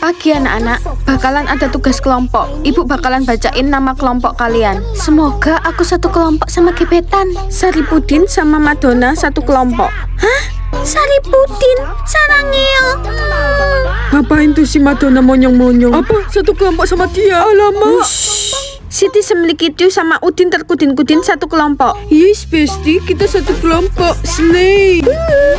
Pagi anak-anak, bakalan ada tugas kelompok. Ibu bakalan bacain nama kelompok kalian. Semoga aku satu kelompok sama gebetan. Saripudin sama Madonna satu kelompok. Hah? Saripudin? Sarangeo? Ngapain tuh si Madonna monyong-monyong? Apa? Satu kelompok sama dia? Alamak. Siti Semlikitu sama Udin Terkudin-kudin satu kelompok. Yes, Besti, kita satu kelompok. Slay.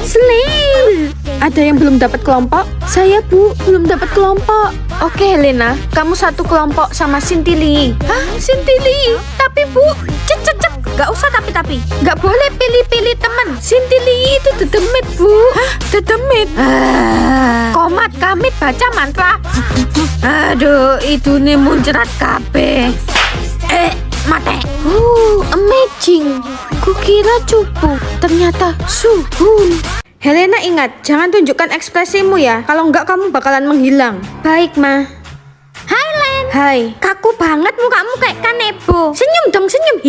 Slay. Ada yang belum dapat kelompok? Saya, Bu, belum dapat kelompok. Oke, Helena, kamu satu kelompok sama Sintili. Hah, Sintili? Tapi, Bu, cek. Gak usah tapi. Gak boleh pilih-pilih teman. Sintili itu dedemit, Bu. Hah, dedemit? Komat kamit baca mantra. Aduh, itu nih muncrat kabeh. Mate. Amazing. Kukira cupu, ternyata suhun. Helena ingat, jangan tunjukkan ekspresimu ya. Kalau enggak kamu bakalan menghilang. Baik, Ma. Hai, Len. Hai. Kaku banget mukamu kayak kanebo. Senyum dong, senyum.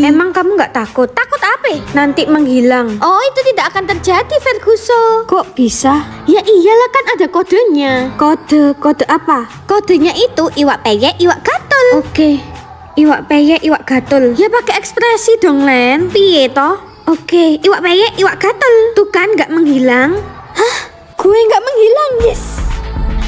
Emang kamu nggak takut? Takut apa? Nanti menghilang. Oh, itu tidak akan terjadi, Ferguson. Kok bisa? Ya iyalah, kan ada kodenya. Kode apa? Kodenya itu iwak peyek, iwak gatul. Oke. Iwak peyek, iwak gatul. Ya pakai ekspresi dong, Len. Piye toh? Oke, iwak peyek, iwak gatul. Tuh kan nggak menghilang. Hah? Gue nggak menghilang, yes.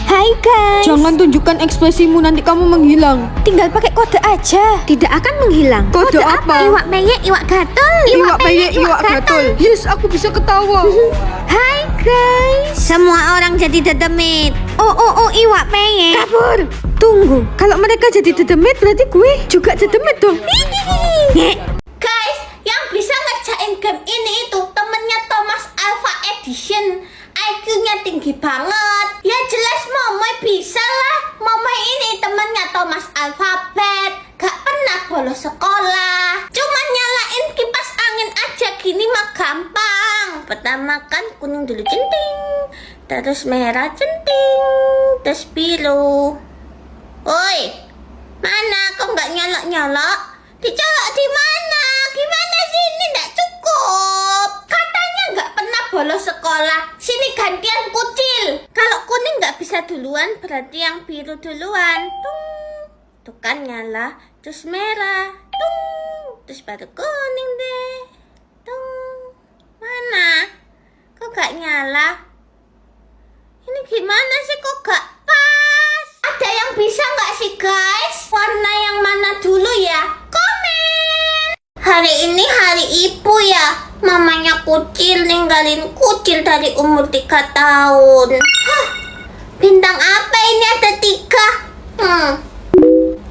Hai guys. Jangan tunjukkan ekspresimu, nanti kamu menghilang. Tinggal pakai kode aja. Tidak akan menghilang. Kode apa? Iwak peyek, iwak gatul. Iwak peyek, iwak gatul. Yes, aku bisa ketawa. Hai guys. Semua orang jadi dedemit. Oh, iwak peyek. Kabur. Tunggu, kalau mereka jadi dedemit berarti gue juga dedemit dong. Guys, yang bisa ngerjain game ini itu temennya Thomas Alpha Edition. IQ-nya tinggi banget. Ya jelas Momoy bisa lah. Momoy ini temennya Thomas Alphabet. Gak pernah bolos sekolah. Cuma nyalain kipas angin aja gini mah gampang. Pertama kan kuning dulu centing, terus merah centing, terus biru. Woi, mana kok nggak nyala-nyala? Dicolok di mana? Gimana sih ini nggak cukup? Katanya nggak pernah bolos sekolah. Sini gantian kucil. Kalau kuning nggak bisa duluan, berarti yang biru duluan. Tuh kan nyala, terus merah. Terus baru kuning deh. Mana? Kok nggak nyala? Ini gimana sih kok nggak pas? Ada yang bisa nggak sih guys? Warna yang mana dulu ya? Komen. Hari ini hari ibu ya. Mamanya kucil ninggalin kucil dari umur 3 tahun. Hah, bintang apa ini ada 3?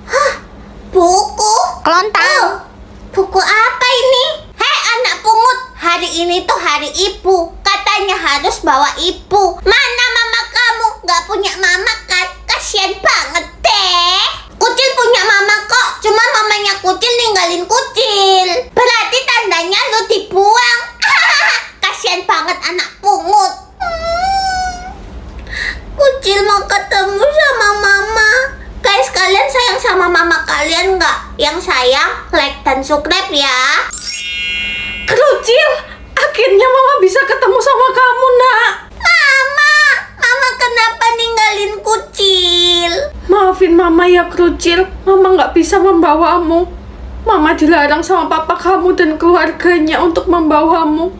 Hah, buku. Kelontang. Buku apa ini? Hei anak pungut, hari ini tuh hari ibu. Katanya harus bawa ibu. Mana mama kamu? Gak punya mama kan? Kasian banget deh. Kucil punya mama kok, cuma mamanya kucil ninggalin kucil. Berarti tandanya lu dibuang. Kasian banget anak pungut. Kucil mau ketemu sama mama. Guys, kalian sayang sama mama kalian nggak? Yang sayang, like dan subscribe ya. Kerucil, akhirnya mama bisa ketemu sama kamu, nak. Mama kenapa ninggalin kucil? Maafin mama ya, Kerucil. Mama nggak bisa membawamu. Mama dilarang sama papa kamu dan keluarganya untuk membawamu.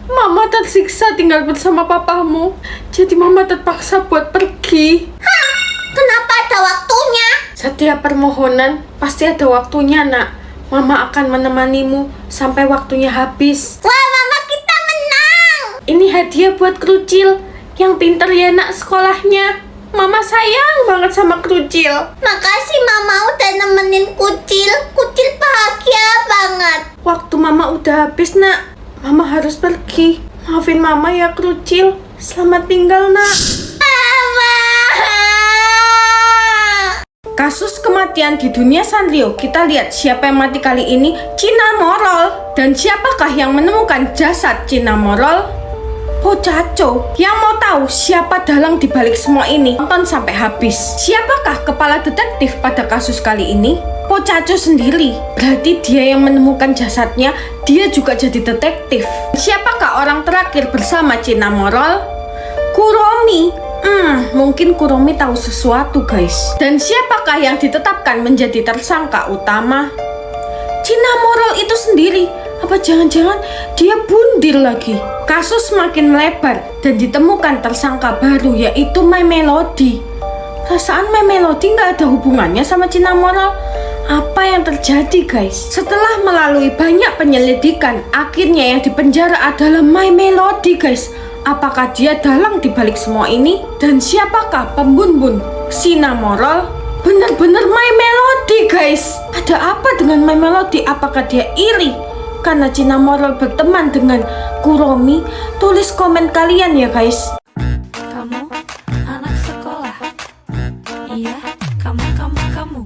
Mama tersiksa tinggal bersama papamu. Jadi mama terpaksa buat pergi. Hah? Kenapa ada waktunya? Setiap permohonan pasti ada waktunya, nak. Mama akan menemanimu sampai waktunya habis. Wah, mama kita menang. Ini hadiah buat Kerucil. Yang pintar ya, nak, sekolahnya. Mama sayang banget sama Kerucil. Makasih mama udah nemenin kucil. Kucil bahagia banget. Waktu mama udah habis, nak. Mama harus pergi. Maafin mama ya, Kerucil. Selamat tinggal, nak. Mama. Kasus kematian di dunia Sanrio. Kita lihat siapa yang mati kali ini. Cinnamoroll. Dan siapakah yang menemukan jasad Cinnamoroll? Pocaco. Yang mau tahu siapa dalang dibalik semua ini, tonton sampai habis. Siapakah kepala detektif pada kasus kali ini? Pocaco sendiri. Berarti dia yang menemukan jasadnya. Dia juga jadi detektif. Siapakah orang terakhir bersama Cinnamoroll? Kuromi. Mungkin Kuromi tahu sesuatu, guys. Dan siapakah yang ditetapkan menjadi tersangka utama? Cinnamoroll itu sendiri. Apa jangan-jangan dia bundir lagi? Kasus semakin melebar dan ditemukan tersangka baru, yaitu My Melody. Perasaan My Melody nggak ada hubungannya sama Cinnamoroll. Apa yang terjadi, guys? Setelah melalui banyak penyelidikan, akhirnya yang dipenjara adalah My Melody, guys. Apakah dia dalang di balik semua ini? Dan siapakah pembunuh Cinnamoroll? Benar-benar My Melody, guys. Ada apa dengan My Melody? Apakah dia iri karena Cinnamoroll berteman dengan Kuromi? Tulis komen kalian ya, guys. Kamu anak sekolah. Iya, kamu.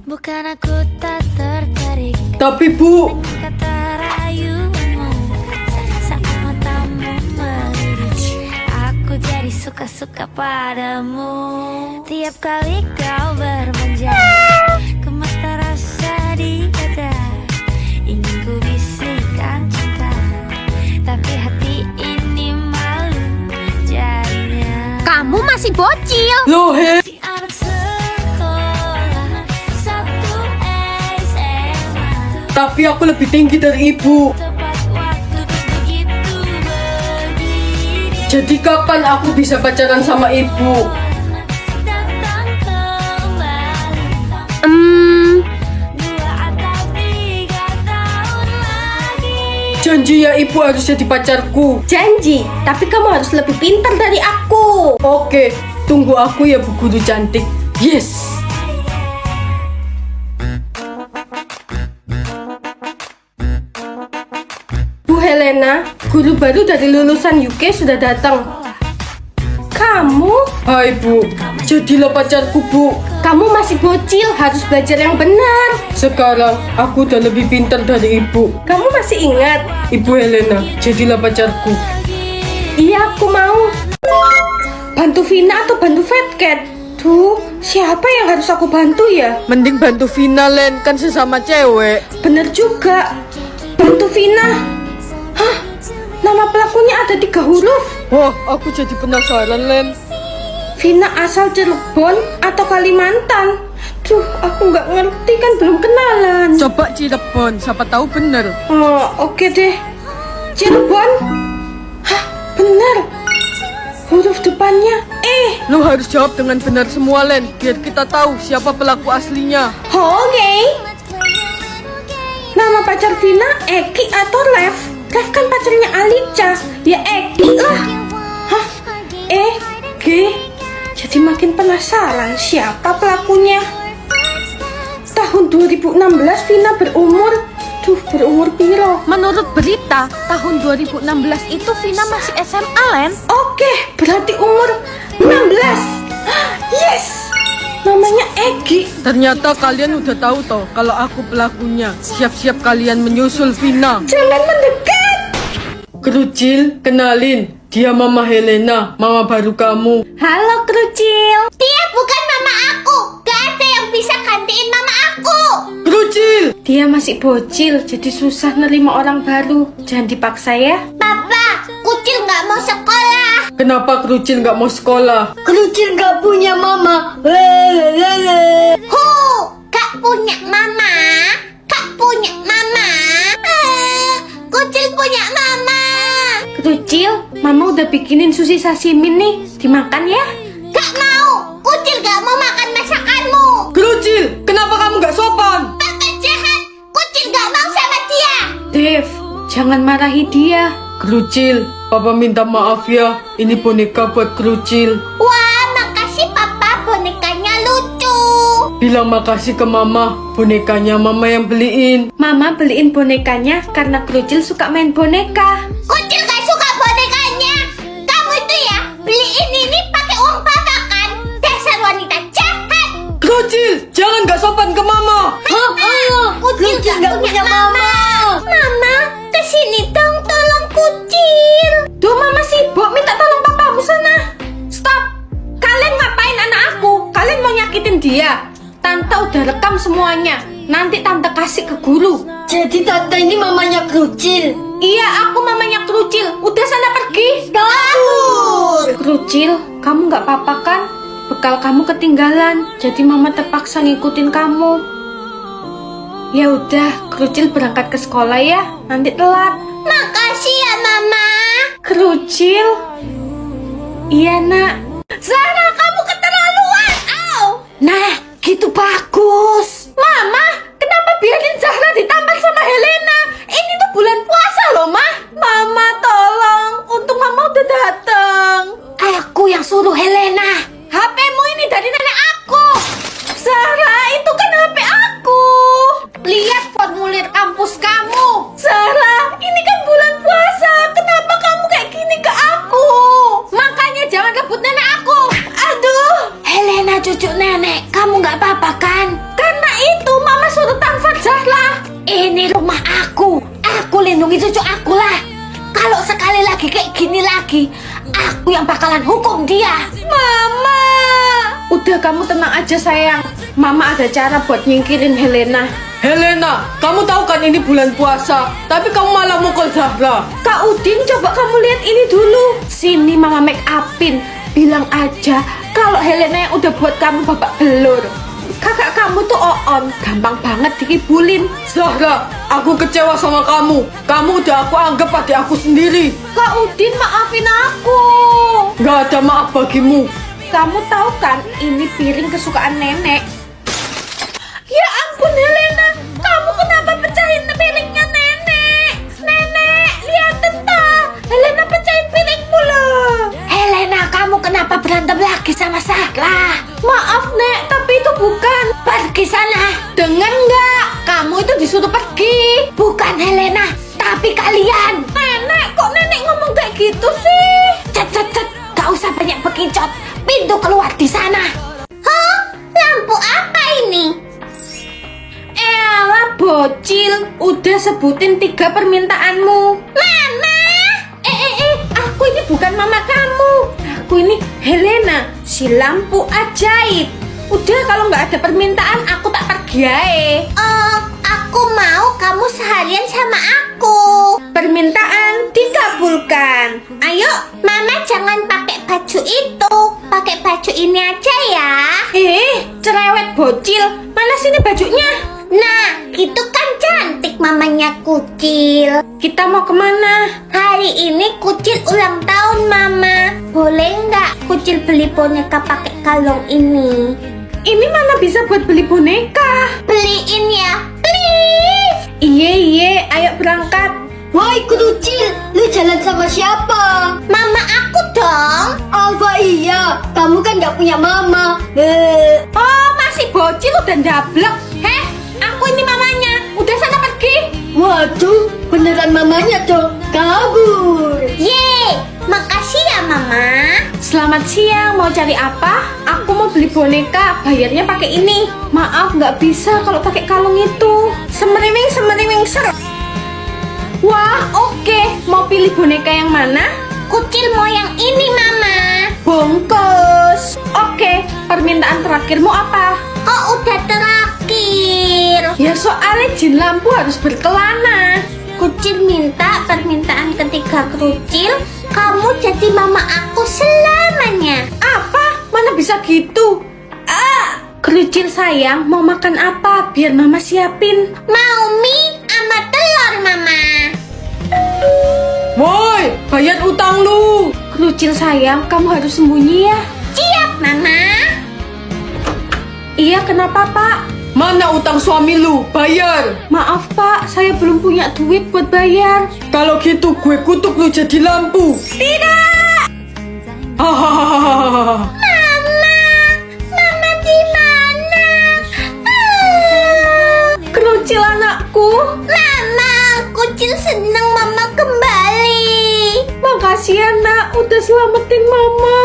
Bukan aku tak tertarik. Tapi Bu, Kata rayumu saat matamu melirik. Aku jadi suka-suka padamu. Tiap kali kau bermanja, ku mata rasa di dada. Ingin ku bisikan cinta, tapi hati ini malu jadinya. Kamu masih bocil. loh he. Si anak sekolah satu SMA, Tapi aku lebih tinggi dari Ibu. tepat waktu begitu begini. Jadi kapan aku bisa pacaran sama Ibu? Datang kembali 2 atau 3 tahun lagi. Janji ya, Ibu harus jadi pacarku. Janji, tapi kamu harus lebih pintar dari aku. Oke, tunggu aku ya Bu Guru cantik. Yes. Bu Helena, guru baru dari lulusan UK sudah datang. Kamu? Hai Bu, jadilah pacarku Bu. Kamu masih bocil, harus belajar yang benar. Sekarang aku udah lebih pintar dari Ibu. Kamu masih ingat? Ibu Helena, jadilah pacarku. Iya, aku mau. Bantu Vina atau bantu Fat Cat? Tuh, siapa yang harus aku bantu ya? Mending bantu Vina, Len, kan sesama cewek. Bener juga. Bantu Vina. Hah? Nama pelakunya ada 3 huruf. Wah, aku jadi penasaran, Len. Vina asal Cirebon atau Kalimantan? Duh, aku nggak ngerti kan belum kenalan. Coba Cirebon, siapa tahu bener. Oh, oke deh. Cirebon? Hah, bener. Huruf depannya Lu harus jawab dengan benar semua, Len, biar kita tahu siapa pelaku aslinya. Oke. Nama pacar Vina Eki atau Lev? Lev kan pacarnya Alica. Ya Eki lah. Hah? G. Jadi makin penasaran siapa pelakunya. Tahun 2016 Vina berumur piro? Menurut berita, tahun 2016 itu Vina masih SMA, Len. Oke, berarti umur 16. Yes. Namanya Egi. Ternyata kalian udah tahu toh kalau aku pelakunya. Siap-siap kalian menyusul Vina. Jangan mendekat. Kerucil, kenalin. Dia Mama Helena, mama baru kamu. Halo Kerucil. Dia bukan mama aku. Gak ada yang bisa gantiin mama aku. Kerucil! Dia masih bocil, jadi susah nerima orang baru. Jangan dipaksa ya. Papa, Kucil nggak mau sekolah. Kenapa Kerucil nggak mau sekolah? Kerucil nggak punya mama. Gak punya mama. Gak punya mama. Kucil punya mama. Kerucil, mama udah bikinin sushi sashimi nih. Dimakan ya. Gak mau. Kucil gak mau makan masakanmu. Kerucil, kenapa kamu nggak sopan? Papa jahat. Kucil gak mau sama dia. Dev, jangan marahi dia. Kerucil, Papa minta maaf ya. Ini boneka buat Kerucil. Wah, makasih papa, bonekanya lucu. Bilang makasih ke Mama. Bonekanya Mama yang beliin. Mama beliin bonekanya karena Kerucil suka main boneka. Kucil gak suka bonekanya. Kamu itu ya beliin ini pakai uang papa kan? Dasar wanita jahat. Kerucil, jangan nggak sopan ke Mama. Kucil gak punya mama. Mama, kesini dong, tolong Kucil. Duh, Mama sibuk, minta tolong papamu sana. Stop. Kalian ngapain anak aku? Kalian mau nyakitin dia? Tante udah rekam semuanya. Nanti tante kasih ke guru. Jadi tante ini mamanya Kerucil. Iya, aku mamanya Kerucil. Udah sana pergi. Kabur. Kerucil, kamu nggak apa-apa kan? Bekal kamu ketinggalan, jadi mama terpaksa ngikutin kamu. Ya udah, Kerucil berangkat ke sekolah ya. Nanti telat. Makasih ya, Mama. Kerucil. Iya, Nak. Zahra, kamu keterlaluan. Au. Nah, gitu bagus. Mama, kenapa biarin Zahra ditampar sama Helena? Ini tuh bulan puasa loh, Ma. Mama, tolong. Untung Mama udah datang. Aku yang suruh Helena. HP-mu ini dari nenek aku. Zahra, itu kan HP aku. Lihat formulir kampus kamu. Zahra, ini kan bulan puasa. Kenapa kamu kayak gini ke aku? Makanya jangan rebut nenek aku. Aduh. Helena, cucu nenek, kamu nggak apa-apa kan? Karena itu Mama suruh tampar Zahra. Ini rumah aku. Aku lindungi cucu aku lah. Kalau sekali lagi kayak gini lagi, aku yang bakalan hukum dia. Mama. Udah, kamu tenang aja sayang. Mama ada cara buat nyingkirin Helena. Helena, kamu tahu kan ini bulan puasa, tapi kamu malah mukul Zahra. Kak Udin, coba kamu lihat ini dulu. Sini Mama make upin. Bilang aja kalau Helena yang udah buat kamu babak belur. Kakak kamu tuh Oon, gampang banget dikibulin. Zahra, aku kecewa sama kamu. Kamu udah aku anggap adik aku sendiri. Kak Udin, maafin aku. Gak ada maaf bagimu. Kamu tahu kan, ini piring kesukaan nenek. Ya ampun Helena, kamu kenapa pecahin piringnya nenek? Nenek, lihat entah. Helena pecahin piringmu loh. Helena, kamu kenapa berantem lagi sama Zahra? Maaf Nek, tapi itu bukan. Pergi sana. Dengar nggak? Kamu itu disuruh pergi. Bukan Helena, tapi kalian. Nenek, kok nenek ngomong kayak gitu sih? Cet, gak usah banyak bekicot. Pintu keluar di sana. Hah? Lampu apa ini? Elah bocil, udah sebutin 3 permintaanmu. Mama. Aku ini bukan mama kamu. Aku ini Helena, si lampu ajaib. Udah, kalau nggak ada permintaan, aku tak pergi ae. Aku mau kamu seharian sama aku. Permintaan dikabulkan. Ayo, Mama jangan pakai baju itu. Pakai baju ini aja ya. Cerewet bocil. Mana sini bajunya? Nah, itu kan cantik mamanya Kucil. Kita mau kemana? Hari ini Kucil ulang tahun, Mama. Boleh nggak Kucil beli boneka pakai kalung ini? Ini mana bisa buat beli boneka? Beliin ya, please. Iye, ayo berangkat. Woi Kucil, lu jalan sama siapa? Mama aku dong. Alfa iya, kamu kan gak punya mama. Oh, masih bocil udah ndablek. Aku ini mamanya. Udah sana pergi. Waduh, beneran mamanya dong. Kabur. Yeay, makasih ya Mama. Selamat siang, mau cari apa? Aku mau beli boneka, bayarnya pakai ini. Maaf, nggak bisa kalau pakai kalung itu. Semeriwing, ser. Wah, oke. Mau pilih boneka yang mana? Kucil mau yang ini Mama. Bungkus. Oke, permintaan terakhirmu apa? Kok udah terakhir? Ya soalnya jin lampu harus berkelana. Kucil minta permintaan ketiga Kucil, kamu jadi mama aku selamanya. Apa? Mana bisa gitu? Kerucil sayang, mau makan apa? Biar mama siapin. Mau mie sama telur Mama. Woi, bayar utang lu. Kerucil sayang, kamu harus sembunyi ya. Siap Mama. Iya, kenapa Pak? Mana utang suami lu? Bayar. Maaf Pak, saya belum punya duit buat bayar. Kalau gitu gue kutuk lu jadi lampu. Tidak! Hahaha. Mama di mana? Kerucil anakku. Mama, Kucil senang Mama kembali. Makasih ya nak, udah selamatin mama.